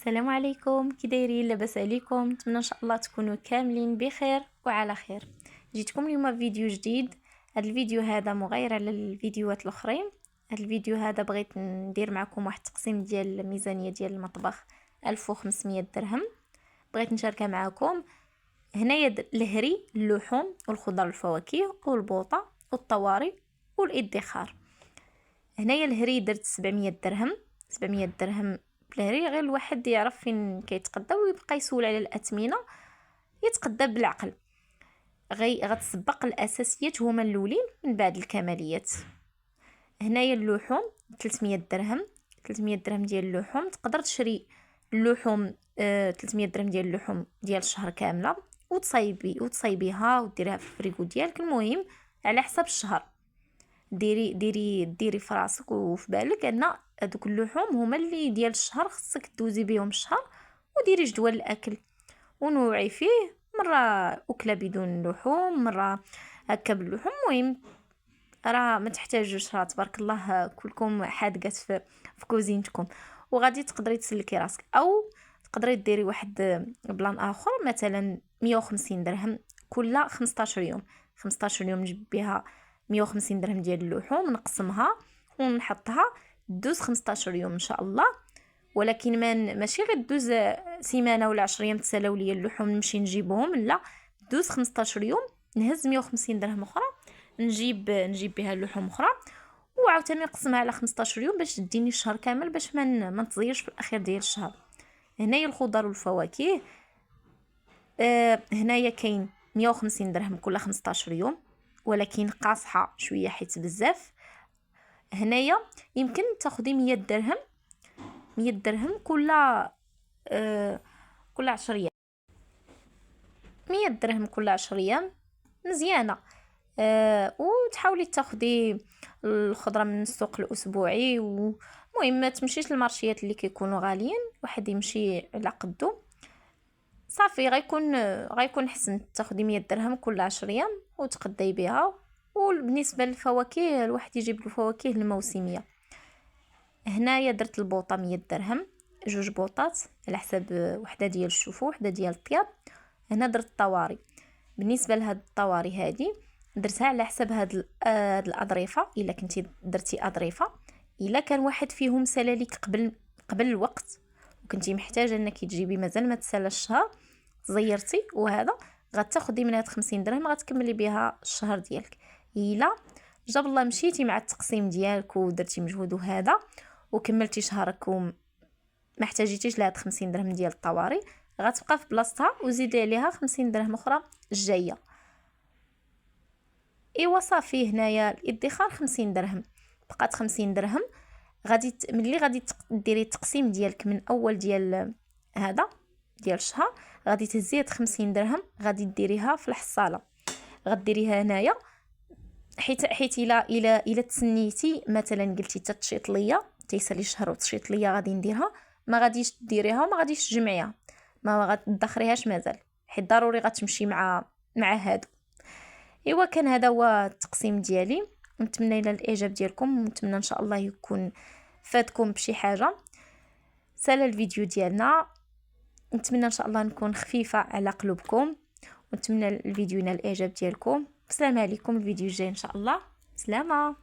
السلام عليكم، كي دايرين؟ لاباس عليكم؟ نتمنى ان شاء الله تكونوا كاملين بخير وعلى خير. جيتكم اليوم فيديو جديد. هذا الفيديو هذا مغاير على الفيديوهات الاخرين. هذا الفيديو هذا بغيت ندير معكم واحد التقسيم ديال الميزانيه ديال المطبخ 1500 درهم. بغيت نشاركها معكم. هنايا الهري، اللحوم والخضر والفواكه والبوطه والطوارئ والادخار. هنايا الهري درت 700 درهم. 700 درهم بالهري، غير الواحد يعرف فين كيتقدى ويبقى يسول على الاثمنه، يتقدى بالعقل. غتسبق الاساسيات هما الاولين من بعد الكماليات. هنايا اللحوم 300 درهم. 300 درهم ديال اللحوم تقدر تشري اللحوم 300 درهم ديال اللحوم ديال الشهر كامله وتصايبيها وديريها في الفريكو ديالك. المهم على حسب الشهر. ديري في راسك وفي بالك ان هذوك اللحوم هما اللي ديال الشهر، خصك دوزي بهم الشهر وديري جدول الاكل ونوعي فيه. مره اكله بدون لحوم، مره هكا باللحوم. المهم راه ما تحتاجوش، راه تبارك الله كلكم حادقات في كوزينتكم، وغادي تقدري تسلكي راسك. او تقدري ديري واحد بلان اخر، مثلا 150 درهم كل 15 يوم. 15 يوم نجيب بها 150 درهم ديال اللحوم، نقسمها ونحطها دوز 15 يوم ان شاء الله. ولكن ماشي غير دوز سيمانه ولا 10 ايام تسالاو ليا اللحوم نمشي نجيبهم، لا، دوز 15 يوم نهز 150 درهم اخرى نجيب بها اللحوم اخرى، وعاوتاني نقسمها على 15 يوم باش تديني الشهر كامل، باش ما نتزيرش في الاخير ديال الشهر. هنايا الخضر والفواكه، هنايا كاين 150 درهم كل 15 يوم، ولكن قاصحه شويه حيت بزاف. هنايا يمكن تاخدي 100 درهم. 100 درهم كل 10 ايام. 100 درهم كل 10 ايام مزيانه. وتحاولي تاخدي الخضره من السوق الاسبوعي. ومهم ما تمشيش للمارشيات اللي كيكونوا غاليين، واحد يمشي على قدو صافي. غيكون حسن تاخدي 100 درهم كل 10 ايام وتقداي بها. وبالنسبه للفواكه، الواحد يجيب الفواكه الموسميه. هنايا درت البوطه 100 درهم، جوج بوطات على حساب، وحده ديال الشوفو وحده ديال الطياب. هنا درت الطواري. بالنسبه لهاد الطواري هادي درتها على حساب هاد الاظرفه. الا كنتي درتي اظرفه، الا كان واحد فيهم سالاليك قبل الوقت وكنتي محتاجه انك تجيبي مازال ما تسالى الشهر، زيرتي وهذا غتاخدي من هاد 50 درهم غتكملي بها الشهر ديالك. الا جاب الله مشيتي مع التقسيم ديالك ودرتي مجهود وهذا وكملتي شهرك وما احتاجيتيش لهاد 50 درهم ديال الطوارئ، غتبقى في بلاصتها وزيدي عليها 50 درهم اخرى الجايه. ايوا صافي. هنايا الادخار 50 درهم، بقات 50 درهم. ملي غادي ديري التقسيم ديالك من اول ديال هذا ديال الشهر، غادي تهزي هاد 50 درهم غادي ديريها في الحصاله. غديريها هنايا حيت الا تسنيتي مثلا قلتي تتشيط ليا تيسالي شهر وتشيط ليا غادي نديرها، ما غاديش ديريها وما غاديش تجمعيها، ما غتدخريهاش مازال، حيت ضروري غتمشي مع هادو. ايوا كان هذا هو التقسيم ديالي. نتمنى الى الاعجاب ديالكم، ونتمنى ان شاء الله يكون فاتكم بشي حاجه. سال الفيديو ديالنا، نتمنى ان شاء الله نكون خفيفه على قلوبكم، ونتمنى الفيديو ينال الاعجاب ديالكم. السلام عليكم، الفيديو الجاي ان شاء الله. سلامه.